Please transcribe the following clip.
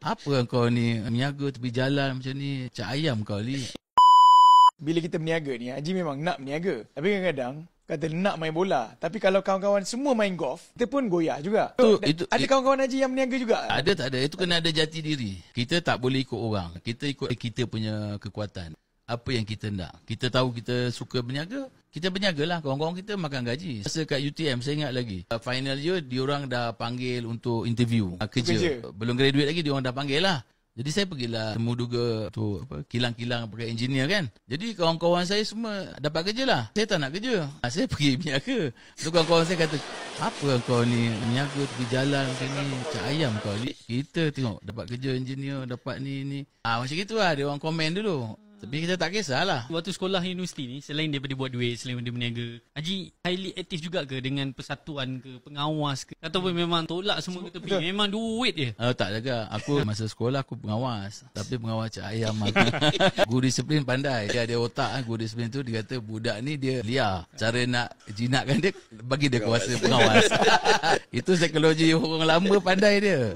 Apa kau ni meniaga tepi jalan macam ni? Cak ayam kau ni. Bila kita berniaga ni, Haji memang nak berniaga. Tapi kadang-kadang, kata nak main bola. Tapi kalau kawan-kawan semua main golf, kita pun goyah juga. Ada kawan-kawan Haji yang berniaga juga? Ada tak ada. Itu kena ada jati diri. Kita tak boleh ikut orang. Kita ikut kita punya kekuatan. Apa yang kita nak. Kita tahu kita suka berniaga, kita berniaga lah. Kawan-kawan kita makan gaji. Masa kat UTM, saya ingat lagi. Final year, diorang dah panggil untuk interview. Kerja. Belum graduate lagi, diorang dah panggil lah. Jadi saya pergilah temu duga tu kilang-kilang pakai engineer kan. Jadi kawan-kawan saya semua dapat kerja lah. Saya tak nak kerja. Saya pergi berniaga. So kawan-kawan saya kata, apa kau ni berniaga tepi jalan macam ni? Cak ayam kau ni. Kita tengok dapat kerja engineer, dapat ni. Macam gitu lah dia orang komen dulu. Tapi kita tak kisahlah. Waktu sekolah universiti ni, selain daripada buat duit, selain daripada berniaga, Haji highly aktif juga ke dengan persatuan ke, pengawas ke? Ataupun memang tolak semua ke tepi? Betul. Memang duit je? Tak juga. Aku masa sekolah aku pengawas. Tapi pengawas cak ayam aku. Guru disiplin pandai. Dia ada otak. Guru disiplin tu dia kata budak ni dia liar. Cara nak jinakkan dia, bagi dia kuasa pengawas. Itu psikologi orang lama pandai dia.